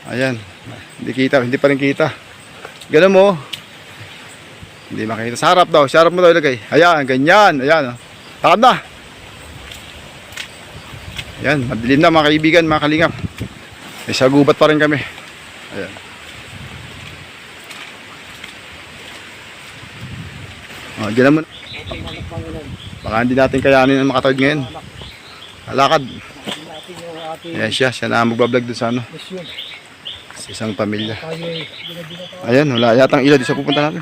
Ayan. Hindi kita, hindi pa rin kita. Ganun mo. Hindi makita. Sa harap daw. Sa harap mo daw ilagay. Ayan, ganyan. Ayan. Takad na. Ayan, madilim na mga kaibigan, mga kalingap. Sa gubat pa rin kami. Ayan. Diyan naman. Baka hindi natin kayanin ang makatawid ngayon. Alakad. Ayan siya na magbablog doon sa ano. Sa isang pamilya. Ayan, wala yatang ilaw doon sa pupunta natin.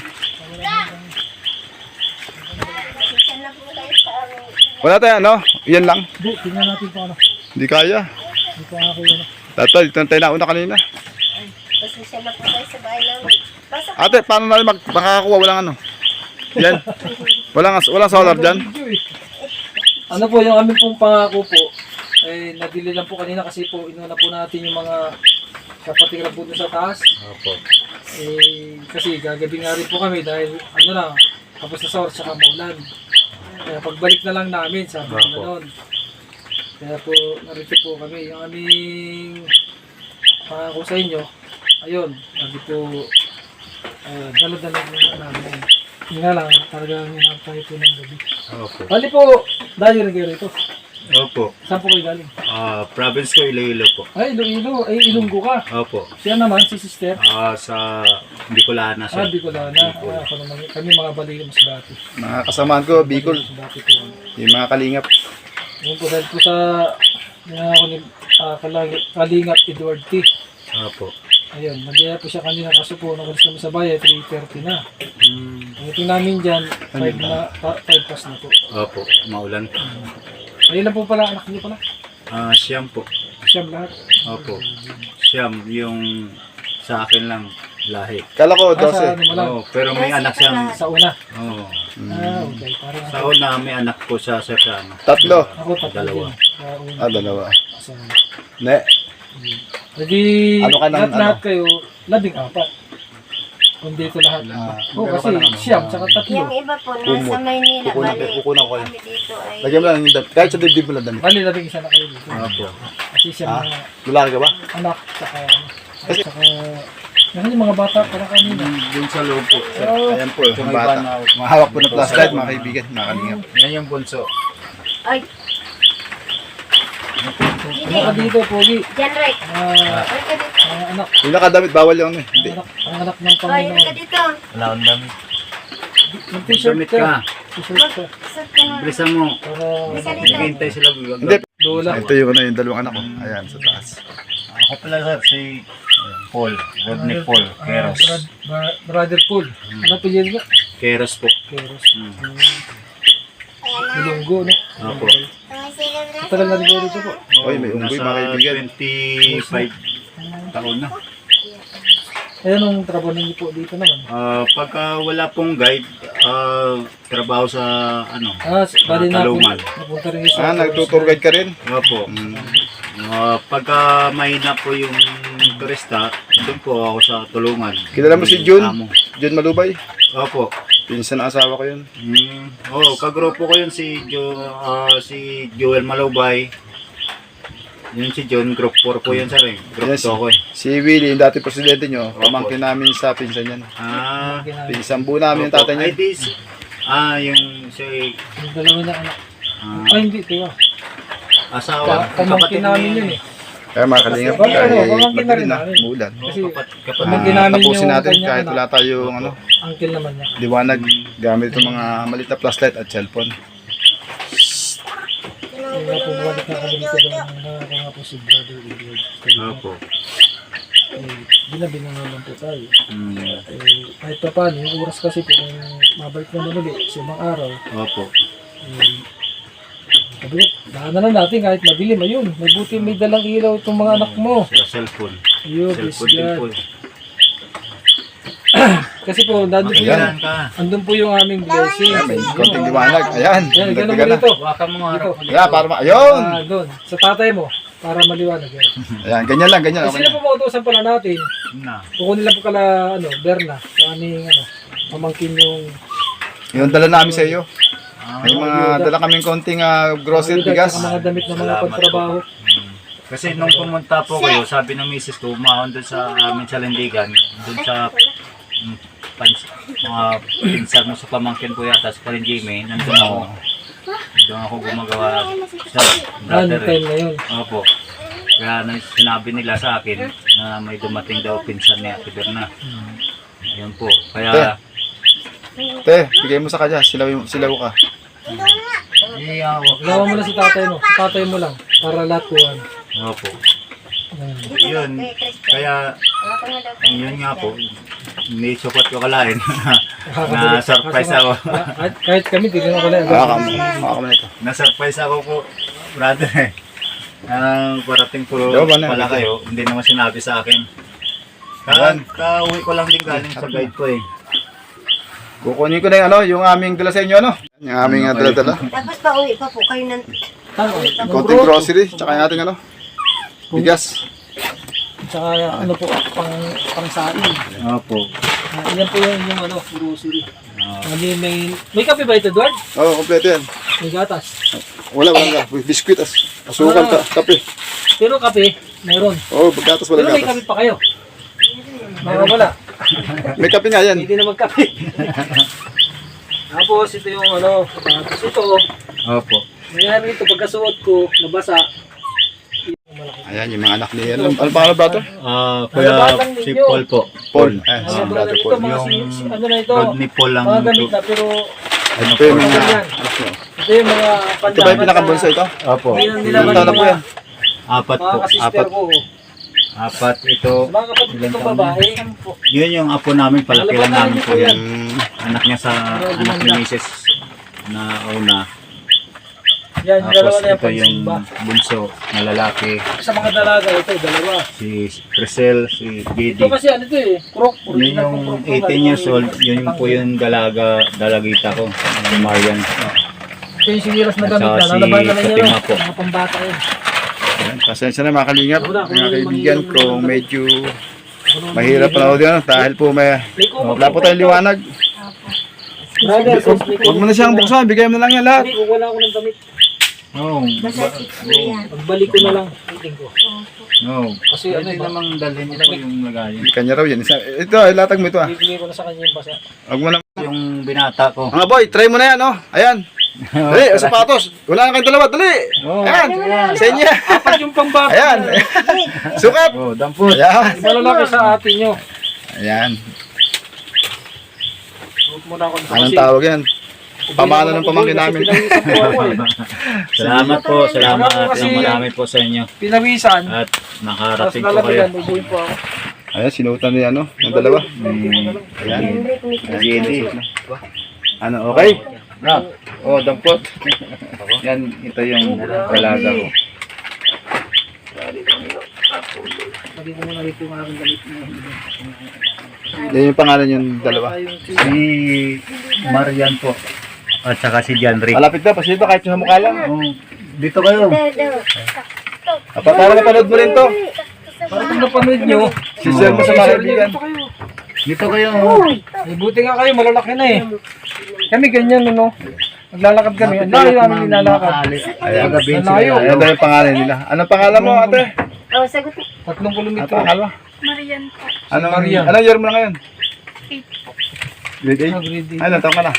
Wala tayo ano? Yan lang. Tingnan natin kung ano. Hindi kaya. Hindi ko ako yun. Dato, dito na tayo nauna kanina. Pasensya na po tayo sa bahay namin. Ate, paano natin makakakuha? Walang ano? Yan. Walang solar dyan? Ano po yung aming pong pangako po, eh nadili lang po kanina kasi po inuna po natin yung mga kapatiran po doon sa taas. Opo. Eh kasi gagabi nga rin po kami dahil ano lang, tapos na sahur saka maulan. Kaya pagbalik na lang namin sabi ko na noon. Kaya po narito po kami yung aming pangako sa inyo. Ayun, lagi po dala-dala po namin. Yun nga lang, talagang hinahap tayo po ng gabi. Opo. Bali po, dahil rin kayo rito. Opo. Saan po kayo galing? Province ko Iloilo po. Ay, Iloilo. Ay, Ilonggo ka. Opo. Siya naman, si sister. Sa Bicolana siya. Bicolana. Ako naman, kami mga balik mas dati. Mga kasamaan ko, Bicol. Mas dati po. Yung mga kalingap. Yung po dahil po sa, yung ako ni Kalingap Edward T. Opo. Ayun, nagyaya po siya kanina kaso po, nakalis kami sa bayan, 3:30 na. Pagdating namin dyan, 5 pas na po. Opo. Maulan. Ayun lang po pala, anak niyo pala. Siyam po. Siyam lahat. Opo. Siyam yung sa akin lang lahi. Kala ko, Sa 12. ano mo lang, Pero may anak siyang. sa una. Oo. Okay, parang Sa una may anak po sa ano. Tatlo. ako tatlo Dalawa. din. Sa una. Dalawa. Sa, Ne. Jadi, Ano ka ng lahat kayo, 14. Kung dito lahat. Kasi siyam, tsaka tatlo. Yung iba po, nasa Maynila, bali. Kukunan ko yun. Kami dito ay... Lagyan mo lang yung damit. Kahit sa dibdib mo lang damit. Bali, 11 na kayo dito. Opo. Kasi siyam na Lalaki ka ba? anak, tsaka yung mga bata para kanina. Dun sa loob po. Ayan po, yung bata. Mahawak po na flashlight, mga kaibigan, mga kalingap. Yan yung bunso. Ay, Ano ka dito, Pogi? dyan, right. Ay, ka dito. Mga anak, Yung nakadamit, bawal yung ano eh. Hindi. ang anak ng Ay, ka Panginoon. dito. Wala akong damit. Yung t-shirt Damit ka. ka. T-shirt ka. Saan ka na? Bilisan mo. Para Naghihintay sila. Hindi. lola. Ito yung ano, yung dalawang anak ko. Ayan, sa taas. Ako pala sir, si Paul. Rodney Paul. Keros. Brother Paul. Ano pa yun nga? Keros po. Keros. Ilonggo, no? Opo. Tagal na rin kayo dito po. Oy, may unggoy, mga kaibigan. 25 taon na. Ayan ang trabaho ninyo po dito naman. Pagka wala pong guide, trabaho sa ano, Bali na po. Talungan. Napunta rin sa... Nagtutour guide ka rin? Opo. Pagka mahina po yung turista, doon po ako sa tulungan. Kilala mo si Jun? Amo. Jun Malubay? Opo. Pinsan ng asawa ko yun. Kagrupo ko yun si Joel Malubay. Yun si John, group 4 po yun sir eh. Group Yes. 2 ako eh. Si Willie, yung dati presidente nyo, pamangkin namin sa pinsan yan. Pinsan buo namin yung tatay niya. Yung si Yung dalawa niya anak. Ay, hindi. Kaya. asawa, Pamangkin namin yun eh. Kaya mga kalingap, Bakit kahit ano, pamangkin na rin madilim na, namin. muulan. Kasi kapatid. pamangkin namin Tapusin yung natin kanyang kahit anak. wala tayong ano, Uncle naman niya. liwanag gamit itong mga maliit na flashlight at cellphone. Yung nga po bumalik na kami dito doon. Ako nga po si Brother Edward. Opo. Binabi na naman po tayo. Mm. Kahit pa paano, yung oras kasi po kung mabalik naman ulit sa ibang araw, Opo. sabi ko, daanan na natin kahit madilim. Ayun, may buti may dalang ilaw itong mga anak mo. Sa cellphone. Ayun, bless Cellphone din po. God. Kasi po, Makilan ka. andun po yung aming blessing. Ayan, may konting liwanag. Ayan, Yan, ganun mo nagdagan na. dito. Wakan mo harap. Ayan, para ayun! Doon, sa tatay mo, para maliwanag yan. Ayan, ganyan lang, ganyan. Okay Sino na. po mautusan pala natin? Na. Kukunin lang po kala, Berna, sa aming, pamangkin yung Yung dala namin sa iyo. May mga dala kaming konting grocery ayuda, bigas. saka mga damit na mga Salamat pagtrabaho. Kasi nung pumunta po kayo, sabi ng misis ko, umahon doon sa amin sa Lindigan, doon sa mga pinsan mo sa pamangkin ko yata, sa Karin Jimmy, nandun ako. Doon ako gumagawa sa brother time na yun. Opo. Kaya sinabi nila sa akin na may dumating daw pinsan ni Ate Berna. Ayun po. Kaya, Te, bigay mo sa kanya. Silaw ka. iyawak. Gawa mo na sa tatay mo. Sa tatay mo lang. Para lahat po. Opo. Yun. Kaya, yun nga po. Hindi sukot ko kalain. Na-surprise ako. Kahit kami, hindi naman pala. Makakama na ito. Na-surprise ako po, brother. Parating po Diba ba na? pala kayo, hindi naman sinabi sa akin. Kauwi ko lang din galing sa guide ko eh. Kukunin ko na yung yung aming dala sa inyo, ano? Yung aming dala-dala. Tapos pauwi pa po kayo ng... Konting grocery, tsaka yung ating bigas. Tsaka ano po, pang saing. Opo. Yan po yung grocery. May kape ba ito, Edward? Oo, kompleto yan. May gatas. Wala ka. Biskuit, asukal, kape. Pero kape, meron. Oo, gatas wala Pero may kape gatas. pa kayo. Wala. May kape nga yan. Hindi na magkape. Tapos ito yung tapos ito. Opo. Nangyari ito, pagkasuot ko, nabasa. Ayan, yung mga anak ni ano pangalan, brother? Kuya si Paul po. Paul. Ayan, si brother Ito, Paul. mga ano na ito, Rod ni Paul lang mga ito. gamit na, pero Ito yung mga anak niyo. ito yung mga Ito ba pandangan yung pinakabunso ito? Opo. Nilaman Ilang taon na ng po yan? Apat po. mga kasister ko. Apat ito. Mga kapatid itong babae. Yun yung apo namin, palaki lang namin po yan. Yung Anak niya sa anak ni Mrs. na una. Yan, yung dalawa Tapos na yung ito yung pagsimba. bunso na lalaki. Sa mga dalaga, ito, dalawa. Si Crisel, si Gidi. Ito kasi ano ito eh, krok. Yun yung 18 years old, yun yung po yung dalagita ko, si Marian. Ito yung sinilas na At gamit na, saka si nalaban na niya Fatima po. mga pambata yun. Ayan, pasensya na mga kalingap, mga kaibigan, kung medyo mahirap na ako dyan dahil po wala po tayong liwanag. Brother, Huwag mo na siyang buksan, bigay mo na lang yan lahat. Kung wala ako ng damit, Oh, Basta 6 po yan. pagbalik ko na lang, meeting ko. no. Kasi ano Pwede ba, namang dalhin niyo po yung lagayan. Kanya raw yan. Ito, ilatag mo ito ah. bibigay ko na sa kanya yung basa. Huwag mo na. Yung binata ko. Mga boy, try mo na yan, oh. Ayan. Dali, sapatos. Wala na kayong dalawa, dali. Ayan, sa inyo. Apat yung pambata. Ayan. Sukat. Oh, dampot. Ayan. Malalaki sa atin nyo. Ayan. Huwag mo na ako Anong tawag yan? Pamana ng pamangkin namin. Salamat po, salamat ng marami po sa inyo. Pinawisan. At Tapos nakarating po kayo. lalabigan, ubuhin po ako. Ayan, sinutan niya, ano, ng dalawa. Ayan. Gidi. Ano, okay? Bro, oh, dampot. Yan, ito yung dalaga ko. Lagi ko muna rito yung aking galit na. Yan yung pangalan yung dalawa. Si Marian po. At saka si Janrick. Malapit na, pasilito kahit yung sa mukha lang. Oh, dito kayo. Para mapanood mo rin to. Para kung napanood nyo, Si Sir mo sa mga kaibigan. Dito kayo. eh, buti nga kayo, malalaki na eh. Kami ganyan, ano. Naglalakad kami. Ang layo namin nilalakad. Ayan. Ang layo. Ayan daw yung pangalan nila. Anong pangalan mo, ate? Oh, sagot. 3 kilometro. Ano pangalan? Marian po. Anong year mo na ngayon? 8 Grade 8? Grade eight. Ay, ilang taon ka na?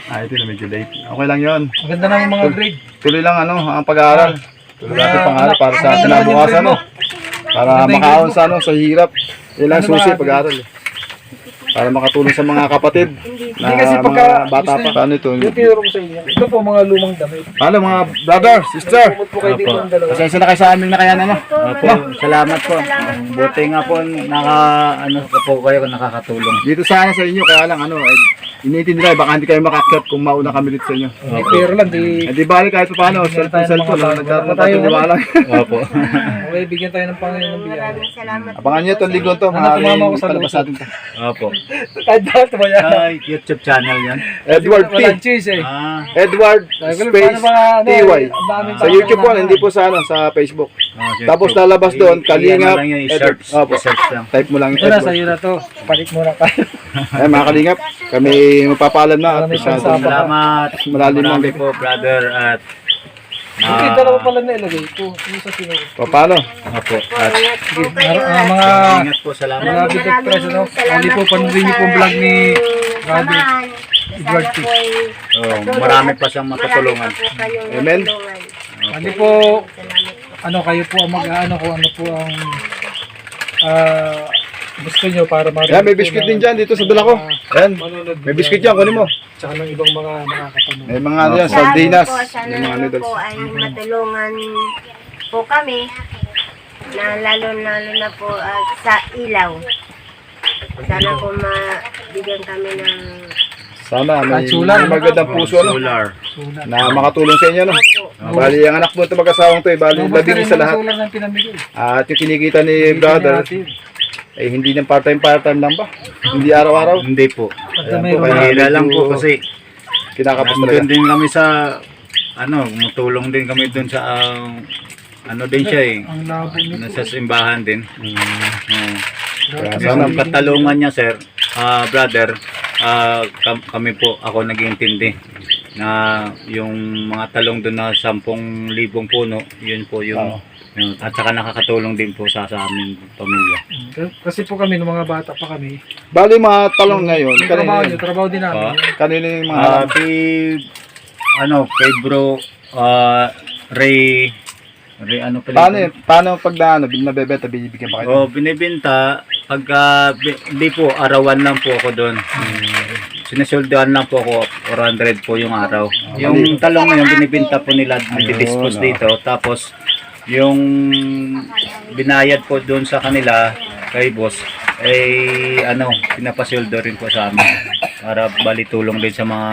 Ito na medyo late. Okay lang yun. Maganda na yung mga grade. Tuloy lang ang pag-aaral. Tuloy natin pangaral para sa kinabukasan, no? Para makaon sa sa hirap. Ilang susi pag-aaral. Para makatulong sa mga kapatid na Hindi kasi mga pagka- bata pa. Ano ito? Yung tinuro ko sa inyo. Ito po mga lumang damit. Ano mga brother, sister? Pumot po kayo dito ng dalawa. Pasensya na kayo sa aming nakayan, ano? Opo, salamat po. Buti nga po po kayo nakakatulong. Dito sana sa inyo, kaya lang iniintindi nila, baka hindi kayo makakyat kung mauna kami dito sa inyo. Pero lang, di... Eh di bali kahit pa paano, cellphone, nagkaroon tayo ng wala. Opo. Okay, bigyan tayo ng Panginoon ng biyaya. Maraming salamat. Abangan nyo itong linggo to, tumama ako sa palabas natin to. Opo. Kahit dahil ba yan? Sa YouTube channel yan. Edward T. Walang cheese eh. Edward space TY. Sa YouTube po, hindi po sa Facebook. Tapos lalabas doon, Kalingap, i-search. Opo. I-search lang. Type mo lang Ito na, Edward. sa'yo na to. Palit muna kayo. Ay mga Kalingap, kami magpapaalam na at Maraming masyadong Salamat. malalim ang Marami po, brother. At Hindi, dalawa pala na ilagay ko. Yung sa sinunod. Paano? Opo. At Ingat po kayo. Mga ingat po, salamat. mga bigot press, ano? Hindi po, panurin niyo po ang vlog ni Brother Edward T. Marami pa siyang matutulungan. Amen. Hindi po, ano kayo po ang mag-ano kung ano po ang gusto nyo para marinig Ayan, may po biscuit na- din dyan dito sa dala ko. Ayan, Manunod may din biscuit yan. yan, kunin mo. Tsaka ng ibang mga nakakapanood. May mga ano yan, sardinas. Sana May mga naman noodles. po ay matulungan po kami na lalo na po sa ilaw. Sana po mabigyan kami ng Sana may, At sulat. may magandang puso ano, Solar. Sulat. na makatulong sa inyo. No? opo. Bali, ang anak mo ito mag-asawang to, bali, Basta labing rin sa ang lahat. sulat ng pinamigay. At yung kinikita ni brother, eh hindi ng part-time lang ba? Hindi araw-araw. Hindi po. Pagka Ayan may po, kaya Mahira lang po medyo kasi kinakapos nandun talaga. din kami sa matulong din kami dun sa ano din siya eh. ang labo niyo po. Nasa simbahan din. Kaya Sana sana, katalungan niya sir, brother, kami po, ako nag-iintindi na yung mga talong doon na 10,000 puno, yun po yung, at saka nakakatulong din po sa aming pamilya. Kasi po kami, nung mga bata pa kami, bali mga talong ngayon, yung trabaho nyo, kanina, trabaho din namin. kanina yung mga alam. Kay bro, Ray, ano pala? Paano pag nabebenta, binibigyan pa kayo? Binibenta, pagka, hindi po, arawan lang po ako doon. Sinasoldahan lang po ako, 400 po yung araw. Yung talong na yung binibenta po nila, nag-dispose dito. Tapos, yung binayad po doon sa kanila, kay boss, pinapasoldo rin po sa amin. Para balitulong din sa mga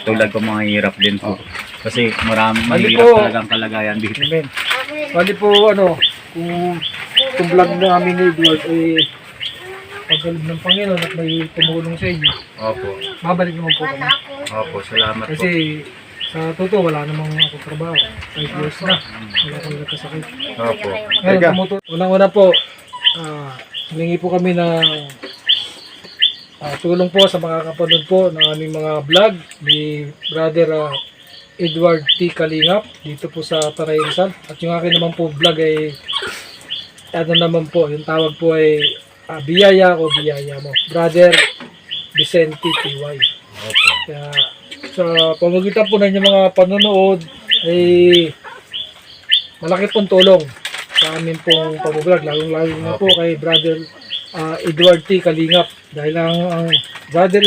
tulad ko, mga hirap din po. Kasi mahirap po. talagang kalagayan dito. Amen. Bali po, kung itong vlog namin ni Edward ay pagkalib ng Panginoon at may tumulong sa inyo, Opo. babalik naman po kami. Opo, salamat po. Kasi sa totoo, wala namang ako trabaho. 5 years na. Wala akong nagkasakit. Opo. Ngayon, Teka. unang-una po, humingi po kami ng tulong po sa mga kapanood po ng aming mga vlog ni Brother Edward T. Kalingap dito po sa Taray Rizal. At yung akin naman po vlog ay naman po, yung tawag po ay Biyaya o Biyaya mo. Brother Vicente T.Y. Kaya sa pamagitan po ng inyong mga panonood ay malaki pong tulong sa amin pong pag-vlog, lalong-lalo na po kay Brother Edward T. Kalingap. Dahil ang Brother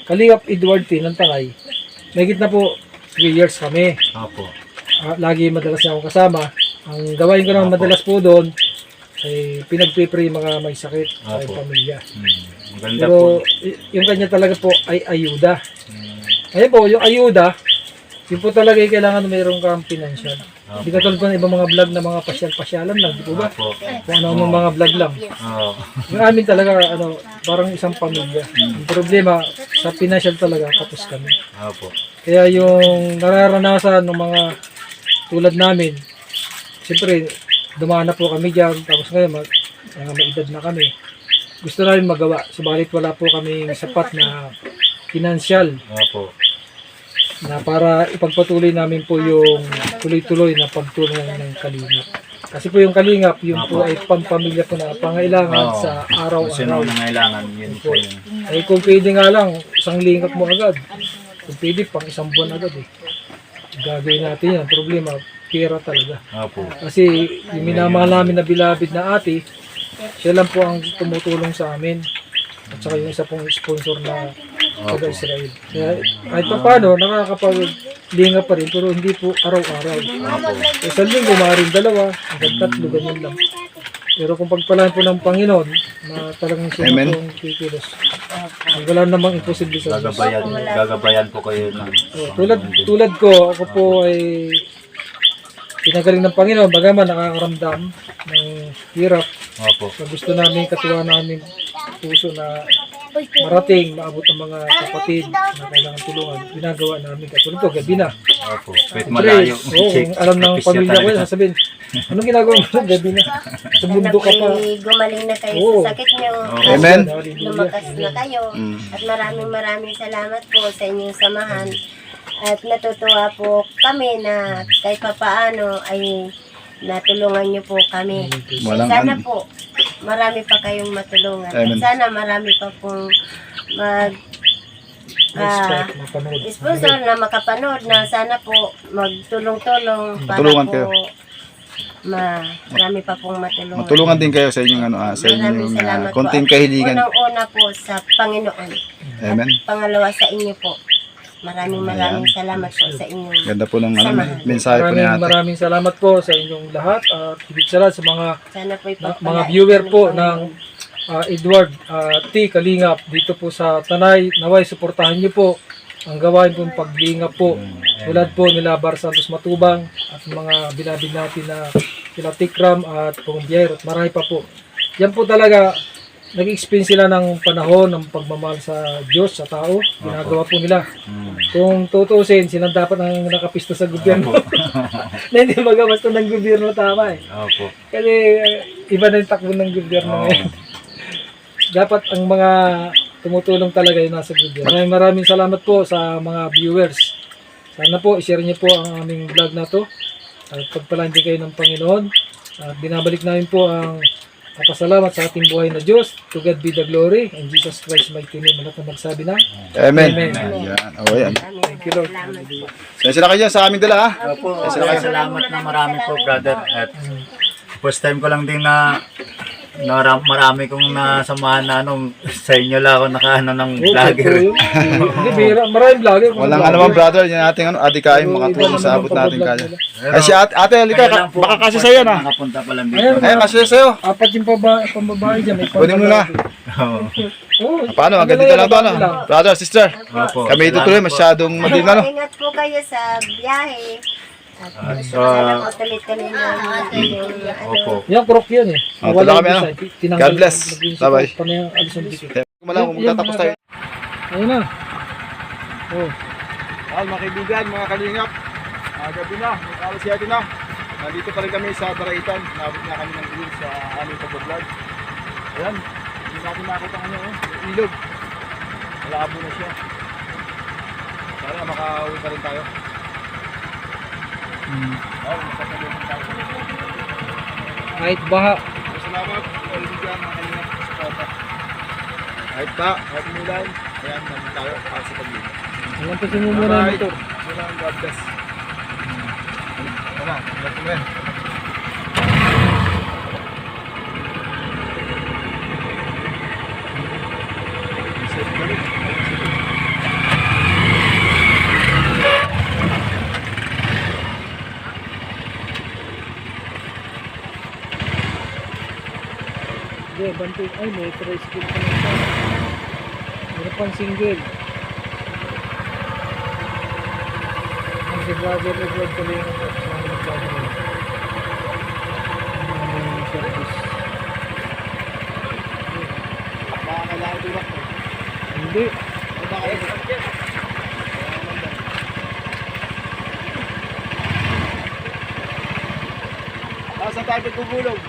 Kalingap Edward T. ng Tangay, may na po 3 years kami. Opo. Lagi madalas niya akong kasama. Ang gawain ko naman madalas po doon ay pinagpipray mga may sakit sa Opo. pamilya. Maganda po. Pero yung kanya talaga po ay ayuda. Ayun po, yung ayuda, yun po talaga yung kailangan mayroong kang financial. Hindi ka tulad po ng ibang mga vlog na mga pasyal-pasyalan lang, di po ba? Opo. Kung ano mga vlog lang. Oo. Yung amin talaga, parang isang pamilya. Yung problema, sa financial talaga, kapos kami. Opo. Kaya yung nararanasan ng mga tulad namin, siyempre, dumaan na po kami dyan, tapos ngayon, may edad na kami. Gusto namin magawa, subalit wala po kami sapat na financial Opo. na para ipagpatuloy namin po yung tuloy-tuloy na pagtulong ng Kalingap. Kasi po yung Kalingap, yun po ay pampamilya po na pangailangan Oo. sa Kasi araw-araw. nung nangailangan, yun po yun. Ay kung pwede nga lang, isang lingap mo agad. Kung pwede, pang isang buwan agad eh. Gagawin natin yan. Problema, pera talaga. Opo. Kasi yung minamahal namin na bilabid na ate, siya lang po ang tumutulong sa amin. At saka yung isa pong sponsor na taga Israel. Kaya kahit pa paano, nakakapaglinga pa rin, pero hindi po araw-araw. Isang linggo, maaaring 2, hanggang 3, ganyan lang. Pero kung pagpalaan po ng Panginoon, na talagang siya Amen. na pong kikilos. Wala namang imposible sa Diyos. Gagabayan po kayo ng... Tulad ko, ako po ay pinagaling ng Panginoon, bagaman nakakaramdam ng hirap. Opo. So, gusto namin, katuwa namin puso na marating, maabot ang mga kapatid na kailangan tulungan. Ginagawa namin katulad to, gabi na. Opo. Kahit malayo. Oo, alam ng pamilya ko yun, sasabihin, anong ginagawa mo ng gabi na? Sa mundo ka pa. Gumaling na kayo Oo. sa sakit nyo. Amen. Lumakas na kayo. At maraming salamat po sa inyong samahan. At natutuwa po kami na kahit papaano ay natulungan niyo po kami. Walang Sana po marami pa kayong matulungan. Amen. At sana marami pa pong mag Mapanood. sponsor na makapanood na sana po magtulong-tulong para Matulungan po kayo. marami pa pong matulungan. Matulungan din kayo sa inyong sa Maraming inyong salamat po. konting At kahilingan. unang-una po sa Panginoon. Amen. At pangalawa sa inyo po. Maraming salamat po sa inyong Ganda po ng Samahan. mensahe po ni ate. Maraming salamat po sa inyong lahat at higit sa lahat sa mga sana po mga viewer po ng Edward T. Kalingap dito po sa Tanay. Naway, suportahan niyo po ang gawain pong paglingap po. Tulad po nila Bar Santos Matubang at mga binabig natin na sila Tikram at Pongbier at marami pa po. Yan po talaga, nag-experience sila ng panahon ng pagmamahal sa Diyos, sa tao. Ginagawa po nila. Kung tutusin, silang dapat ang nakapista sa gobyerno. Na hindi magabasta ng gobyerno tama eh. Opo. Kasi iba na yung takbo ng gobyerno ngayon. Dapat ang mga tumutulong talaga yung nasa gobyerno. Maraming salamat po sa mga viewers. Sana po i-share niyo po ang aming vlog na to. At pagpalaan din kayo ng Panginoon. At binabalik namin po ang papasalamat sa ating buhay na Diyos. To God be the glory. In Jesus Christ mighty name. Lahat na magsabi na. Amen. Amen. Yan. Oh, yan. Thank you, Lord. Sensya na kayo sa aming dala ha. Opo, salamat na marami po, brother. At first time ko lang din na marami kong nasamahan na sa inyo lang ako nakaano ng vlogger. Hindi, bihira. Maraming vlogger. Walang ano man brother, yan ating adikain makatulong sa abot natin kaya. Ay si ate, halika, baka kasi sa'yo na. Nakapunta pa lang Ayan, dito. Ay kasi sa'yo. Apat yung pambabae dyan. May Kunin mo na. Oo. Oh, Paano, hanggang dito lang to ano? Brother, sister. Opo. Kami tutuloy, masyadong madilim na no. Ingat po kayo sa biyahe. At So, sana po tuloy-tuloy na yung opo. yan, krok yan eh. Oh, tala kami, ano? God bless. Bye-bye. Kung mo lang kung magtatapos tayo. Ayun na. Oh. Mga kaibigan, mga kalingap. Gabi na, mag-alas yati na. Nandito pa rin kami sa Baraitan. Nabot na kami ng ilog sa aming pag-vlog. Ayan, hindi natin makita kanya yung ilog. Malabo na siya. Sana makauwi pa rin tayo. Magpapalunan tayo. Kahit baha. Salamat, kaibigan, mga kalingap sa suporta. Kahit pa, kahit umulan, ayan, nandito tayo para sa paglingap. Alam pa mo muna yung motor. God bless. Tama, ingat mo yan. Hindi, bante. Ay, may tricycle pa lang siya. Meron pang single. Ang si brother Edward pala yung nagkakaroon. Ang service. Baka kailangan tulak mo. Hindi. Saan tayo gugulong?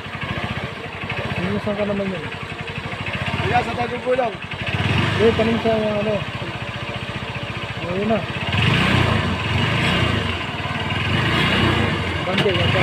Sinusan ka naman yun. Saan tayo gugulong? Hindi, tanim sa ano. Ayun na. Bante, yan ka.